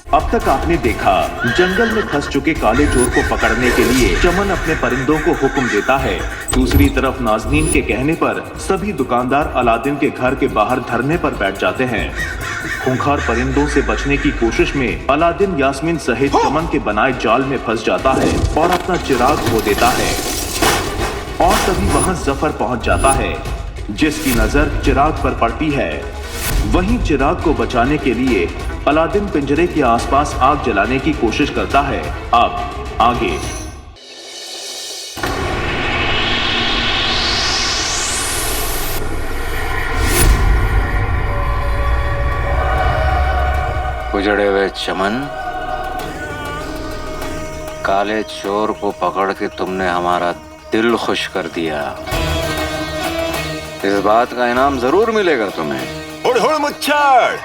अब तक आपने देखा, जंगल में फंस चुके काले चोर को पकड़ने के लिए चमन अपने परिंदों को हुक्म देता है। दूसरी तरफ नाज़नीन के कहने पर सभी दुकानदार अलादीन के घर के बाहर धरने पर बैठ जाते हैं। खूंखार परिंदों से बचने की कोशिश में अलादीन यास्मीन सहित चमन के बनाए जाल में फंस जाता है और अपना चिराग खो देता है। और तभी वहां जफर पहुंच जाता है, जिसकी नजर चिराग पर पड़ती है। वहीं चिराग को बचाने के लिए अलादीन पिंजरे के आसपास आग जलाने की कोशिश करता है। अब आगे। उजड़े हुए चमन, काले चोर को पकड़ के तुमने हमारा दिल खुश कर दिया। इस बात का इनाम जरूर मिलेगा तुम्हें। हुड़ हुड़ मुच्छड़।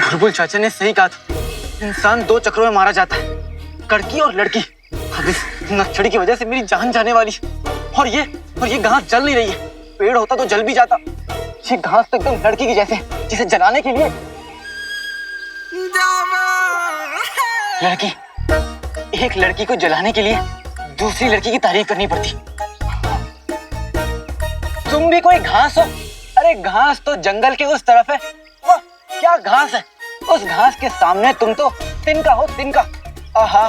बुलबुल चाचा ने सही कहा था, इंसान दो चक्रों में मारा जाता है, कड़की और लड़की। अब इस नक्सड़ी की वजह से मेरी जान जाने वाली है। और ये घास जल नहीं रही है। पेड़ होता तो जल भी जाता। ये घास तो एकदम लड़की की जैसे, जिसे जलाने के लिए लड़की, एक लड़की को जलाने के लिए दूसरी लड़की की तारीफ करनी पड़ती। तुम भी कोई घास हो? अरे घास तो जंगल के उस तरफ है। वाह क्या घास है! उस घास के सामने तुम तो तिनका हो, तिनका। आहा,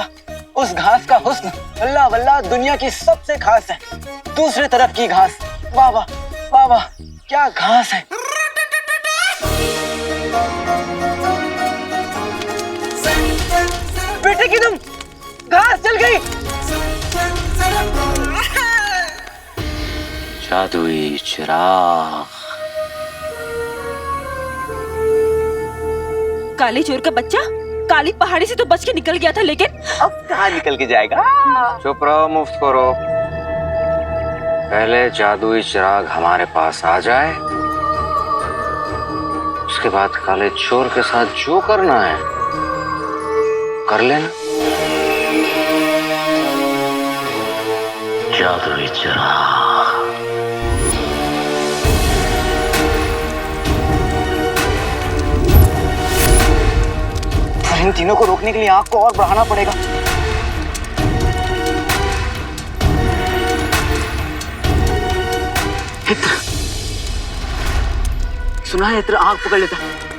उस घास का हुस्न वल्ला वल्ला दुनिया की सबसे खास है। दूसरी तरफ की घास, वाह वाह वाह वाह, क्या घास है! बेटे की तुम, घास जल गई। जादुई चिराग। काले चोर का बच्चा काली पहाड़ी से तो बच के निकल गया था, लेकिन अब कहाँ निकल के जाएगा? चुप रहो, मुफ्त करो। पहले जादुई चिराग हमारे पास आ जाए, उसके बाद काले चोर के साथ जो करना है कर लेना। जादुई चिराग। इन तीनों को रोकने के लिए आग को और बढ़ाना पड़ेगा। इत्र, सुना है इत्र आग पकड़ लेता,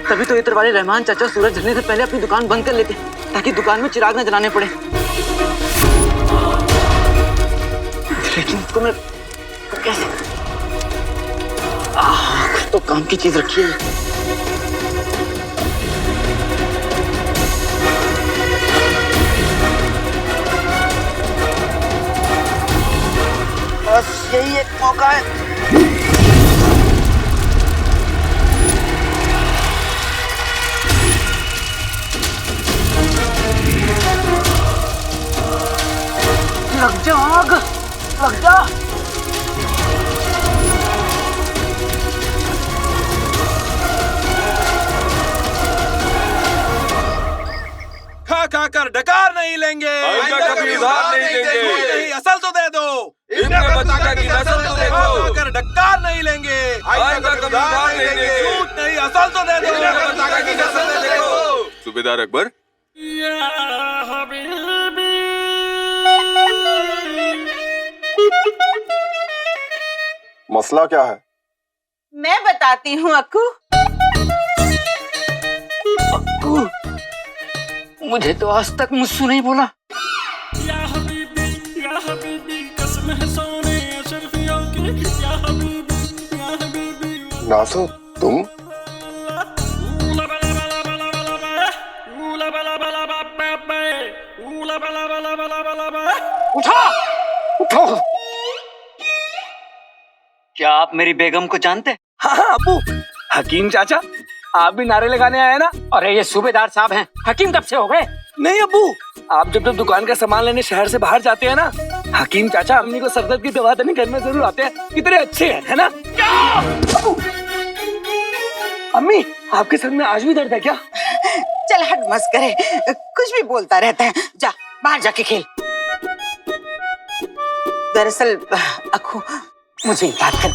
तभी तो इत्र वाले रहमान चाचा सूरज ढलने से पहले अपनी दुकान बंद कर लेते, ताकि दुकान में चिराग न जलाने पड़े। लेकिन इसको मैं कैसे? कुछ तो काम की चीज रखी है। बस यही एक मौका है। लग जा आग, लग जा। खा कर डकार नहीं लेंगे, कभी उधार नहीं देंगे। नहीं असल तो दे दो। इनके बच्चा की नस्ल तो देखो। कर डकार नहीं लेंगे, आइंदा कभी उधार नहीं देंगे। झूठ नहीं असल तो दे दो। बच्चा की नस्ल तो देखो। सूबेदार अकबर, मसला क्या है? मैं बताती हूँ अक्कू। अक्कू, मुझे तो आज तक मुझसे नहीं बोला। नासो, तुम? उठा, उठो। क्या आप मेरी बेगम को जानते? हाँ हाँ अब्बू, हकीम चाचा, आप भी नारे लगाने आए ना? अरे ये सूबेदार साहब हैं, हकीम कब से हो गए? नहीं अब्बू, आप जब दुकान का सामान लेने शहर से बाहर जाते हैं ना, हकीम चाचा अम्मी को सरदर्द की दवा देने घर में जरूर आते हैं। कितने अच्छे हैं, है ना? अम्मी, आपके सर में आज भी दर्द है क्या? चल हट मत करे, कुछ भी बोलता रहता है। जा बाहर जाके खेल। दरअसल अक्कू, मुझे एक बात कर।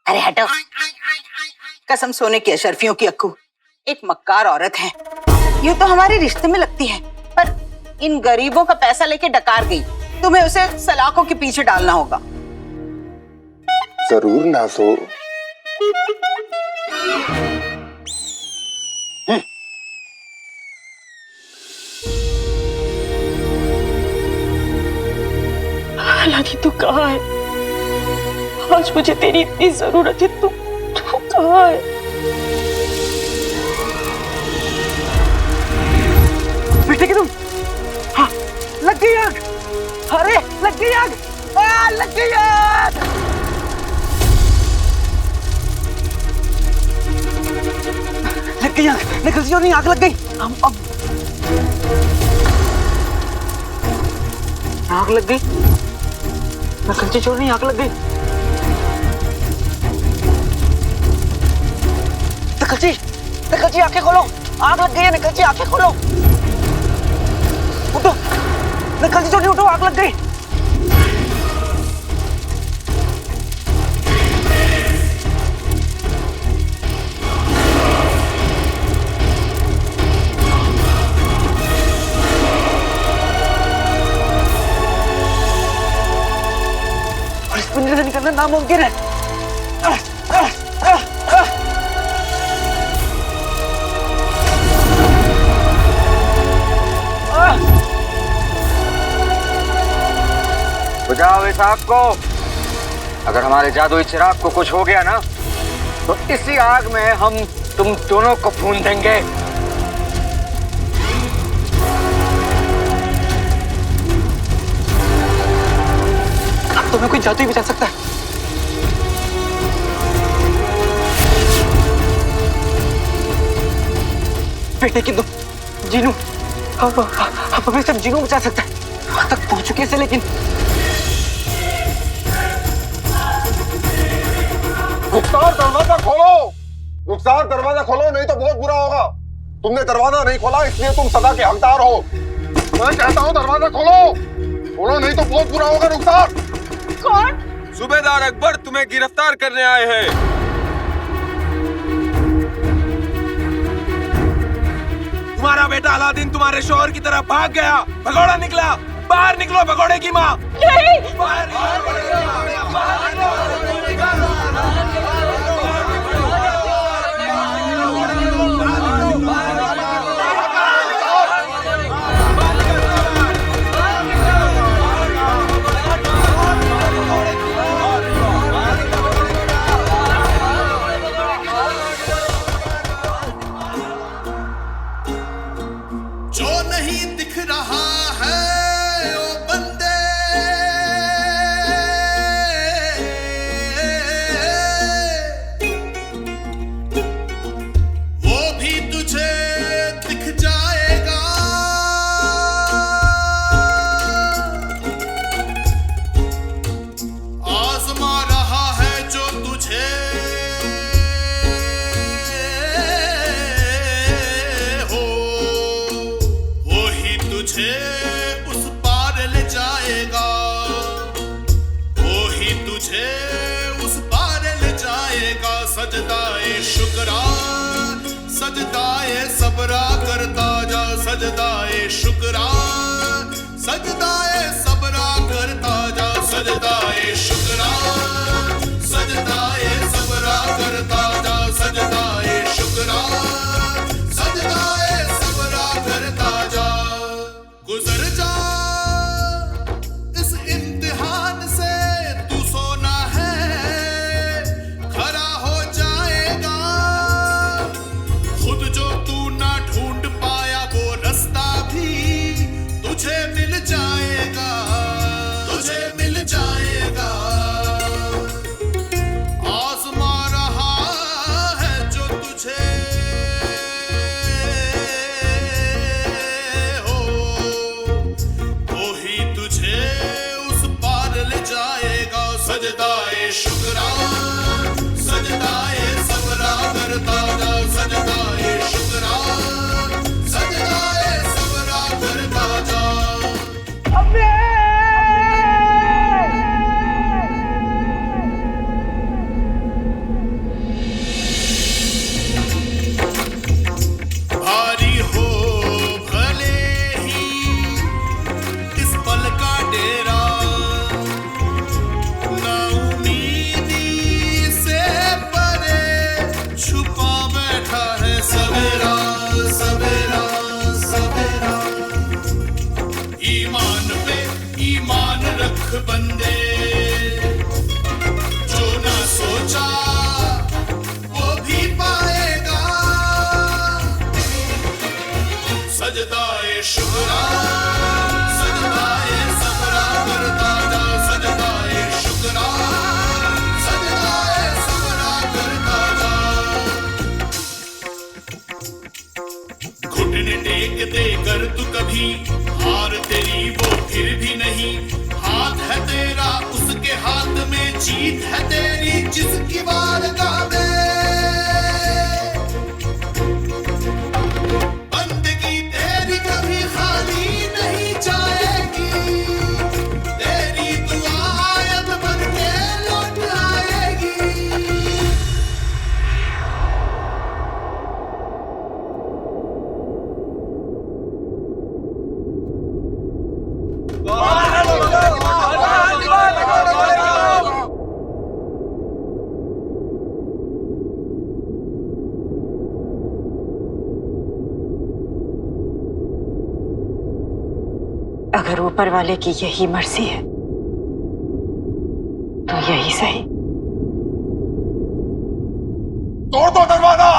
अरे हटो। कसम सोने की अशरफियों की अक्कू एक मक्कार औरत है। यूं तो हमारे रिश्ते में लगती है, पर इन गरीबों का पैसा लेके डकार गई। तुम्हें उसे सलाखों के पीछे डालना होगा। जरूर नासो। हालांकि तू कहाँ है? आज मुझे तेरी इतनी जरूरत है। तू कहाँ है? बेटे की तुम। हाँ, लग गई आग। अरे लग गई आग। लग गई आग। लग गई आग। निकल जो नहीं, आग लग गई। अब आग लग गई। नकलची चोर नहीं, आग लग गई। नकलची, नकलची आंखें खोलो। आग लग गई है। नकलची आंखें खोलो। उठो। नकलची चोर नहीं, उठो, आग लग गई। और इस पिंजरे से निकलना नामुमकिन है। बुझाओ इस आग को। अगर हमारे जादुई चिराग को कुछ हो गया ना, तो इसी आग में हम तुम दोनों को भून देंगे। अब तुम्हें कोई जादू ही बचा सकता है। बेटे की तुम जीनू, अब हमें सिर्फ जीनू बचा सकता है। वहां तक पहुंच चुके से, लेकिन रुखसार दरवाजा खोलो। रुखसार दरवाजा खोलो, नहीं तो बहुत बुरा होगा। तुमने दरवाजा नहीं खोला, इसलिए तुम सदा के हकदार हो। मैं कहता हूँ दरवाजा खोलो। खोलो, नहीं तो बहुत बुरा होगा। रुखसार। कौन? सूबेदार अकबर तुम्हें गिरफ्तार करने आए हैं। तुम्हारा बेटा अलादीन तुम्हारे शोहर की तरफ भाग गया। भगोड़ा निकला। बाहर निकलो भगोड़े की माँ। बाहर जो नहीं दिख रहा है ओ बंदे, वो भी तुझे दिख जाएगा। आजमा रहा है जो तुझे तुझे उस पार ले जाएगा। वो ही तुझे उस पार ले जाएगा। सजदाए शुक्रा, सजदाए सबरा करता जा। सजदाए शुक्रा, सजदाए सबरा करता जा। सजदाए शुक्रा, सजदाए सबरा करता जा। सजदाए शुक्रा, सजदाए सबरा करता जा। गुजर जा इस इम्तिहान से, तू सोना है खरा हो जाएगा। खुद जो तू ना ढूंढ पाया वो रास्ता भी तुझे मिल जाएगा। तुझे मिल जाएगा। आजमा रहा है जो तुझे सजदाए ईमान पे ईमान रख बंदे, जो ना सोचा वो भी पाएगा। सजदाए शुक्रा सजदाए सबरा करता जा, सजदाए शुक्रा सजदाए सबरा करता जा। घुटने टेक देकर तू कभी हार तेरी वो फिर भी नहीं, हाथ है तेरा उसके हाथ में जीत है तेरी जिसकी बारगाह में। बंदगी तेरी कभी खाली नहीं जाएगी, तेरी दुआ आयत बन के लौट आएगी। अगर ऊपर वाले की यही मर्जी है तो यही सही। तोड़ दो दरवाजा।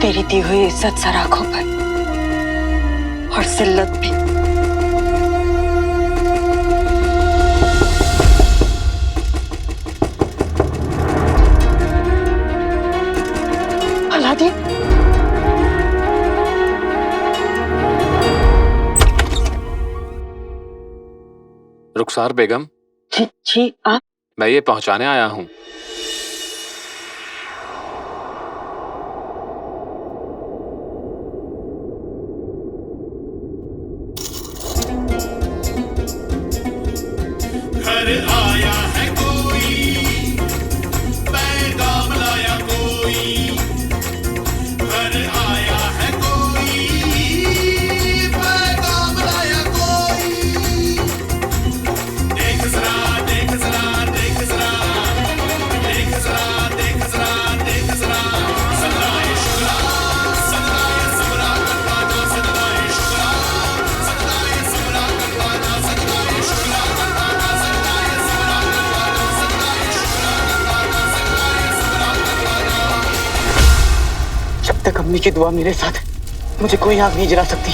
तेरी दी हुई इज्जत सराखों पर और जिल्लत भी। अलादीन, रुखसार बेगम। जी आप? मैं ये पहुंचाने आया हूँ। घर आया है कोई, पैगाम लाया कोई। घर आया है कोई, पैगाम लाया कोई। देख जरा देख जरा देख जरा देख जरा देख जरा देख जरा। सजदाए शुक्रा सजदाए सबरा करता जा, सजदाए शुक्रा सजदाए सबरा करता जा, सजदाए शुक्रा करता जा, सजदाए सबरा करता जा, सजदाए शुक्रा करता जा, सजदाए सबरा करता जा। जब तक अम्मी की दुआ मेरे साथ है, मुझे कोई आग नहीं जला सकती।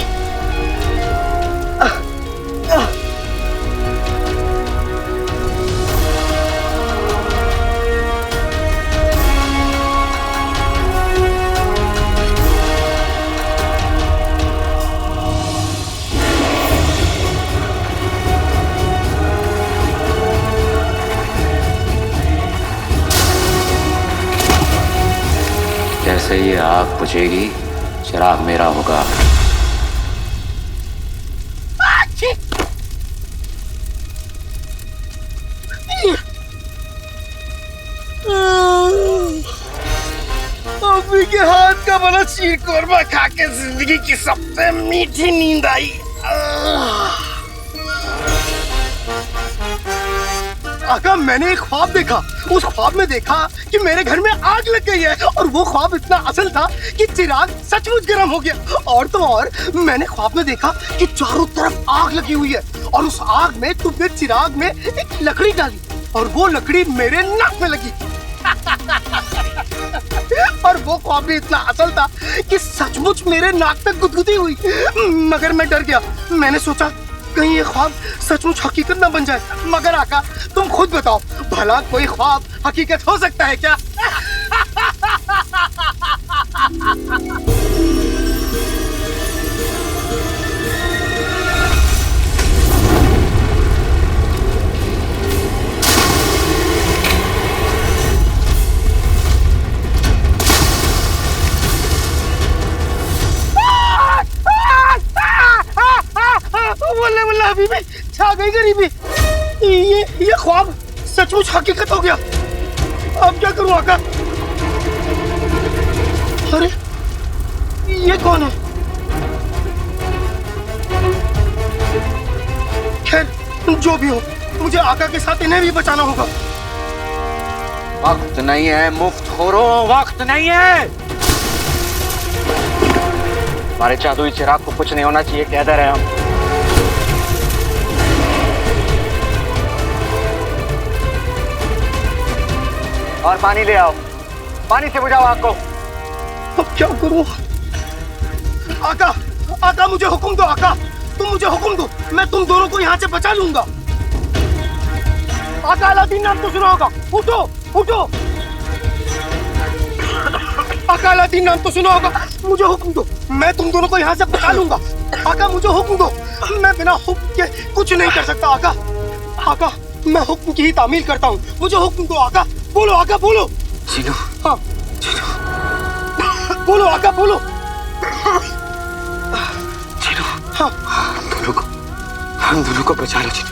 जैसे ये आग बुझेगी चिराग मेरा होगा। अम्मी के हाथ का बना शीर कोरमा खा के जिंदगी की सबसे मीठी नींद आई। आका, मैंने एक ख्वाब देखा। उस ख्वाब में देखा कि मेरे घर में आग लग गई है, और वो ख्वाब इतना असल था कि चिराग सचमुच गर्म हो गया। और तो और मैंने ख्वाब में देखा कि चारों तरफ आग लगी हुई है, और उस आग में तुमने चिराग में एक लकड़ी डाली, और वो लकड़ी मेरे नाक में लगी। और वो ख्वाब भी इतना असल था कि सचमुच मेरे नाक तक गुदगुदी हुई। मगर मैं डर गया। मैंने सोचा कहीं ये ख्वाब सचमुच हकीकत ना बन जाए। मगर आका, तुम खुद बताओ, भला कोई ख्वाब हकीकत हो सकता है क्या? वल्ले वल्ले हबीबी, छा गई गरीबी। ये ख्वाब सचमुच हकीकत हो गया। अब क्या करूं आका? अरे ये कौन है? खैर जो भी हो, मुझे आका के साथ इन्हें भी बचाना होगा। वक्त नहीं है मुफ्तखोरों, वक्त नहीं है। हमारे जादुई चिराग को कुछ नहीं होना चाहिए, कह दे रहे हम। और पानी ले आओ, पानी से बुझाओ आग को। अब क्या करूं? आका, आका मुझे हुक्म दो आका, तुम मुझे हुक्म दो, मैं तुम दोनों को यहाँ से बचा लूंगा। आका अलादीन नाम तो सुना होगा, उठो उठो। आका अलादीन नाम तो सुना होगा, मुझे हुक्म दो, मैं तुम दोनों को यहाँ से बचा लूंगा। आका मुझे हुक्म दो, मैं बिना हुक्म के कुछ नहीं कर सकता आका। आका मैं हुक्म की ही तामील करता हूँ, मुझे हुक्म दो आका। बोलो आका बोलो। चीनू, हाँ बोलो आका बोलो। चीनू, हाँ हम दोनों को बचा लो चीनू।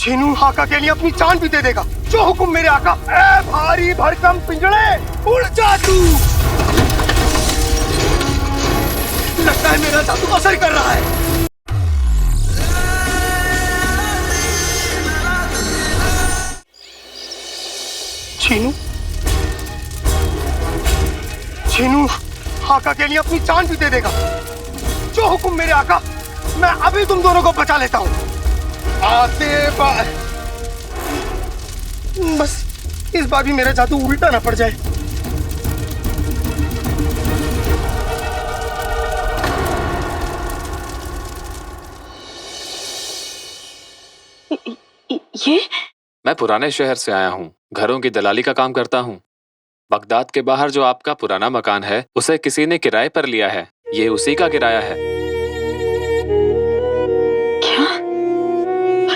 चीनू आका के लिए अपनी जान भी दे देगा, जो हुक्म मेरे आका। ए भारी भरकम पिंजड़े, उड़ जा तू। लगता है मेरा जादू असर कर रहा है। चीनू, चीनू आका के लिए अपनी जान भी दे देगा, जो हुक्म मेरे आका। मैं अभी तुम दोनों को बचा लेता हूँ। आते बार बस इस बार भी मेरा जादू उल्टा ना पड़ जाए। ये मैं पुराने शहर से आया हूँ, घरों की दलाली का काम करता हूँ। बगदाद के बाहर जो आपका पुराना मकान है, उसे किसी ने किराए पर लिया है। ये उसी का किराया है। क्या?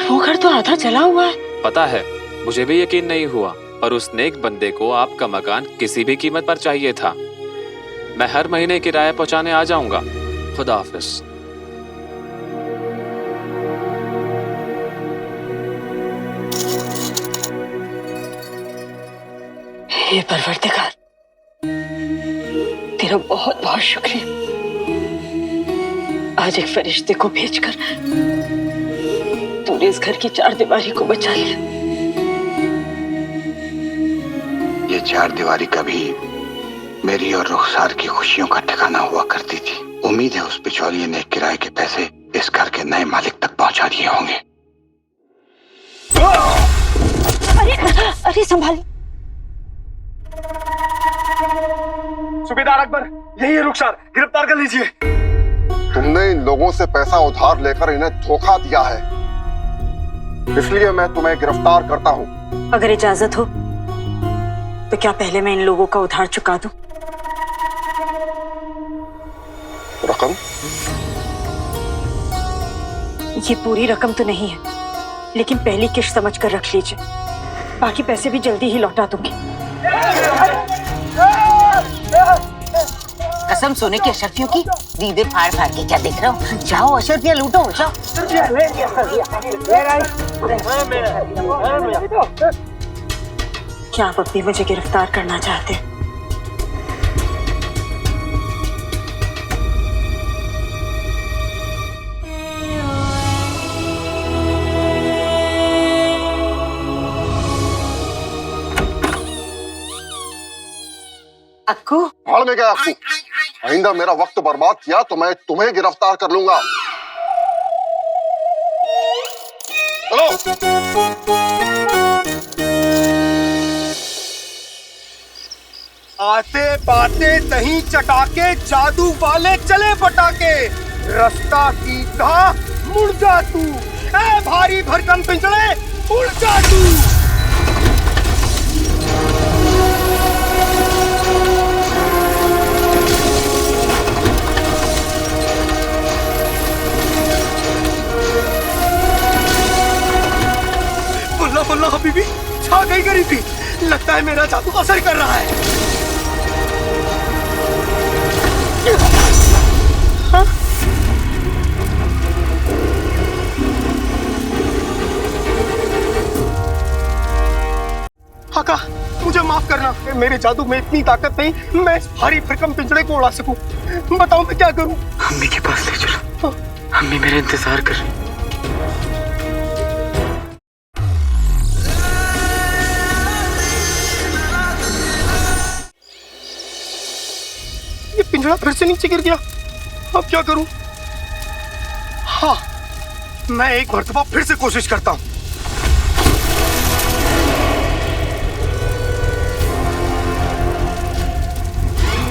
वो घर तो आधा जला हुआ है। पता है, मुझे भी यकीन नहीं हुआ, और उस नेक बंदे को आपका मकान किसी भी कीमत पर चाहिए था। मैं हर महीने किराया पहुंचाने आ जाऊंगा। खुदा हाफिज। हे परवरदिगार, तेरा बहुत बहुत शुक्रिया। आज एक फरिश्ते को भेजकर तूने इस घर की चार दीवारी को बचा लिया। ये चार दीवारी कभी मेरी और रुखसार की खुशियों का ठिकाना हुआ करती थी। उम्मीद है उस बिचौलिए ने किराए के पैसे इस घर के नए मालिक तक पहुंचा दिए होंगे। अरे अरे संभाल। सूबेदार अकबर, यही है रुखसार, गिरफ्तार कर लीजिए। तुमने इन लोगों से पैसा उधार लेकर इन्हें धोखा दिया है, इसलिए मैं तुम्हें गिरफ्तार करता हूँ। अगर इजाजत हो तो क्या पहले मैं इन लोगों का उधार चुका दूं? रकम? ये पूरी रकम तो नहीं है, लेकिन पहली किश्त समझ कर रख लीजिए, बाकी पैसे भी जल्दी ही लौटा दूंगी। कसम सोने की अशरफियों की, दीदे फाड़ फाड़ के क्या देख रहे हो? जाओ अशरफियाँ लूटो, जाओ। क्या आप अपनी मुझे गिरफ्तार करना चाहते हैं? अक्कू, भाड़ में गया अक्कू। आइंदा मेरा वक्त बर्बाद किया तो मैं तुम्हें गिरफ्तार कर लूंगा। चलो। आते बाते दही चटाके, जादू वाले चले पटाके। रास्ता सीधा मुड़ जा तू, ए भारी भरकम पिंजड़े, उड़ जा तू। बल्ला बल्ला हबीबी, छा गई गरीबी। लगता लगता है मेरा जादू असर कर रहा है। हाँ? आका, मुझे माफ करना, मेरे जादू में इतनी ताकत नहीं मैं इस भारी भरकम पिंजरे को उड़ा सकूं। बताओ मैं क्या करूं? अम्मी के पास ले चलो। अम्मी मेरा इंतजार कर रही। ये पिंजरा फिर से नीचे गिर गया, अब क्या करूं? हाँ, मैं एक मर्तबा फिर से कोशिश करता हूं।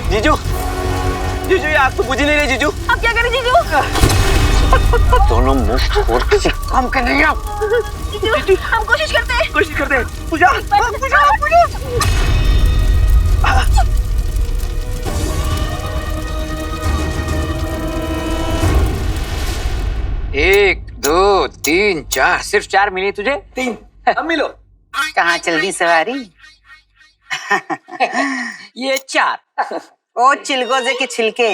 जीजू, जीजू ये आग तो बुझ ही नहीं रही जीजू। अब क्या करें जीजू? दोनों मुंह तोड़ किसी काम के नहीं आप। जीजू, हम कोशिश करते हैं। पूजा, एक, दो, तीन, चार, सिर्फ 4 मिली तुझे? 3 अब मिलो। कहाँ चल दी सवारी? ये 4। ओ चिलगोजे के छिलके,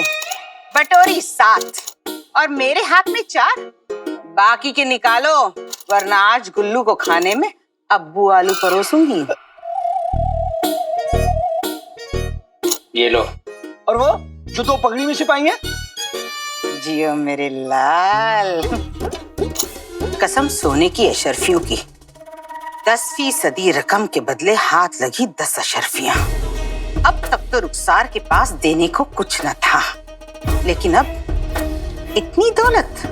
बटोरी 7 और मेरे हाथ में 4। बाकी के निकालो, वरना आज गुल्लू को खाने में अब्बू आलू परोसूंगी। ये लो। और वो जो 2 पगड़ी में सिपाही हैं? जियो मेरे लाल। कसम सोने की अशर्फियों की, 10% रकम के बदले हाथ लगी 10 अशर्फियां। अब तक तो रुखसार के पास देने को कुछ न था, लेकिन अब इतनी दौलत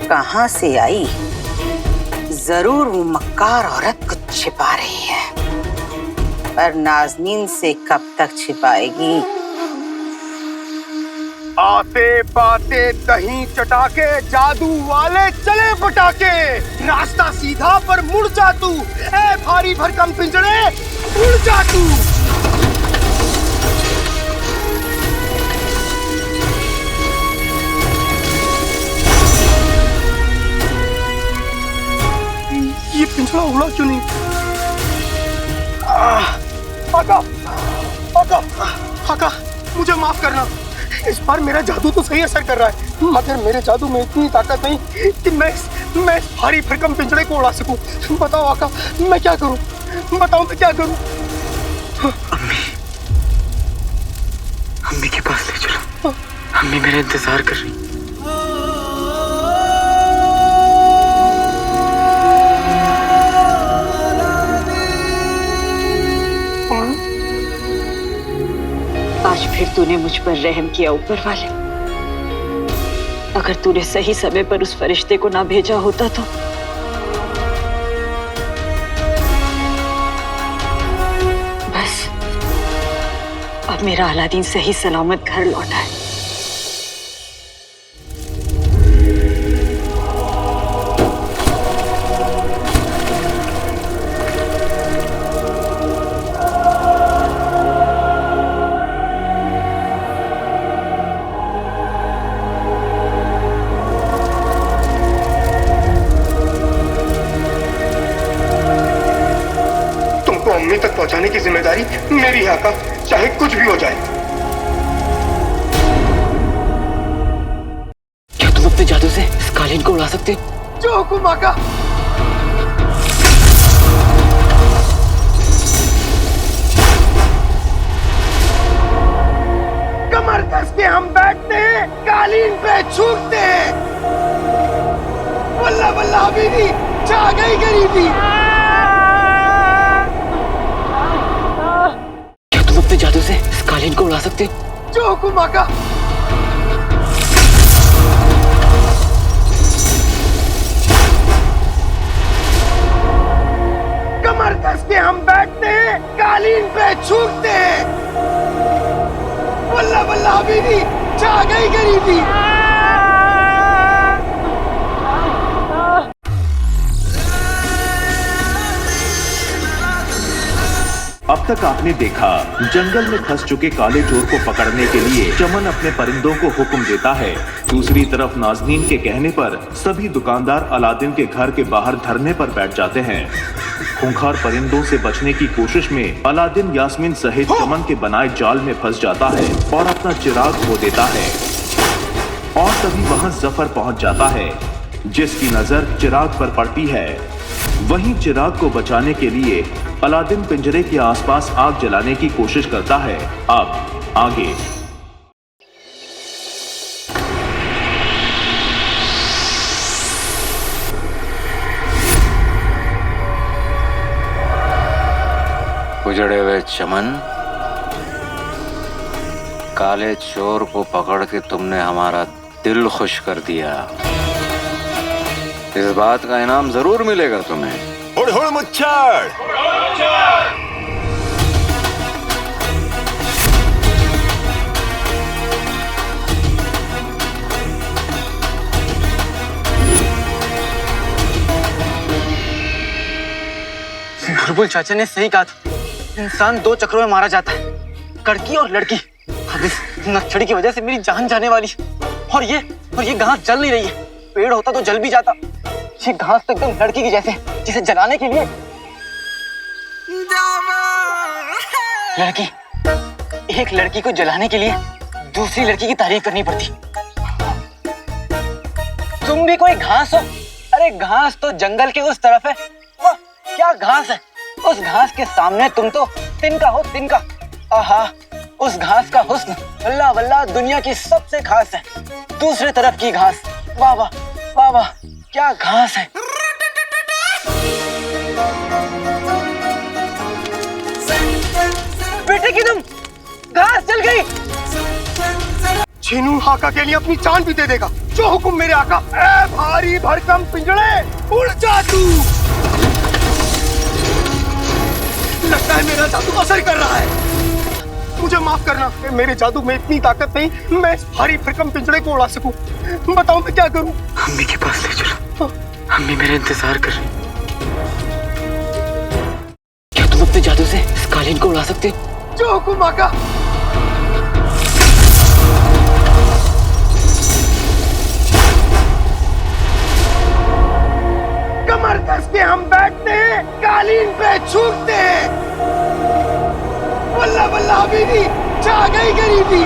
कहां से आई? जरूर वो मक्कार औरत कुछ छिपा रही है, पर नाज़नीन से कब तक छिपाएगी? आते बाते दही चटाके, जादू वाले चले पटाके, रास्ता सीधा पर मुड़ जा तू, ए भारी भरकम पिंजरे उड़ जा तू। ये पिंजरा उड़ा क्यों नहीं? आका, मुझे माफ करना, इस बार मेरा जादू तो सही असर कर रहा है, मगर मेरे जादू में इतनी ताकत नहीं कि मैं इस भारी भरकम पिंजरे को उड़ा सकूं। बताओ आका, मैं क्या करूं? बताओ मैं क्या करूं? अम्मी के पास ले चलो। अम्मी मेरा इंतजार कर रही। आज फिर तूने मुझ पर रहम किया ऊपर वाले। अगर तूने सही समय पर उस फरिश्ते को ना भेजा होता तो बस अब मेरा अलादीन सही सलामत घर लौटा है। अम्मी तक पहुंचाने की जिम्मेदारी मेरी है आका, चाहे कुछ भी हो जाए। क्या तुम अपने जादू से इस कालीन को उड़ा सकते हो? जो हुकुम आका। कमर कस के हम बैठते हैं, कालीन पे छूटते हैं। वल्ला वल्ला हबीबी, छा गई गरीबी। अपने जादू से इस कालीन को उड़ा सकते हो? जो हुकुम आका। कमर कस के हम बैठते हैं, कालीन पे छूटते हैं। वल्ला वल्ला हबीबी, छा गई गरीबी। अब तक आपने देखा, जंगल में फंस चुके काले चोर को पकड़ने के लिए चमन अपने परिंदों को हुक्म देता है। दूसरी तरफ नाज़नीन के कहने पर सभी दुकानदार अलादीन के घर के बाहर धरने पर बैठ जाते हैं। खूंखार परिंदों से बचने की कोशिश में अलादीन यास्मीन सहित चमन के बनाए जाल में फंस जाता है और अपना चिराग खो देता है। और तभी वहां जफर पहुंच जाता है, जिसकी नजर चिराग पर पड़ती है। वहीं चिराग को बचाने के लिए अलादीन पिंजरे के आसपास आग जलाने की कोशिश करता है। अब आगे। उजड़े हुए चमन, काले चोर को पकड़ के तुमने हमारा दिल खुश कर दिया। इस बात का इनाम जरूर मिलेगा तुम्हें। हुड़ हुड़ मुच्छड़। बुलबुल चाचा ने सही कहा था, इंसान दो चक्रों में मारा जाता है, कड़की और लड़की। अब इस नक्सड़ी की वजह से मेरी जान जाने वाली है। और ये घास जल नहीं रही है। पेड़ होता तो जल भी जाता। ये घास तो एकदम लड़की की जैसे, जिसे जलाने के लिए एक लड़की को जलाने के लिए दूसरी लड़की की तारीफ करनी पड़ती। तुम भी कोई घास हो? अरे घास तो जंगल के उस तरफ है। वाह क्या घास है! उस घास के सामने तुम तो तिनका हो, तिनका। आहा, उस घास का हुस्न वल्ला वल्ला दुनिया की सबसे खास है। दूसरी तरफ की घास, वाह वाह वाह वाह, क्या घास है! बेटे की तुम, घास जल गई। छीनू आका के लिए अपनी जान भी दे देगा, जो हुक्म मेरे आका। ए भारी भरकम पिंजड़े, उड़ जा तू। लगता है मेरा जादू असर कर रहा है। मुझे माफ करना, मेरे जादू में इतनी ताकत नहीं मैं इस भारी भरकम पिंजड़े को उड़ा सकूं। बताओ मैं क्या करूं? अम्मी के पास ले चलो। अम्मी मेरा इंतजार कर रही। क्या तुम अपने जादू से इस कालीन को उड़ा सकते हो? जो हुक्म आका। कमर कस के हम बैठते हैं, कालीन पे छूटते हैं। वल्ला वल्ला हबीबी, छा गई गरीबी।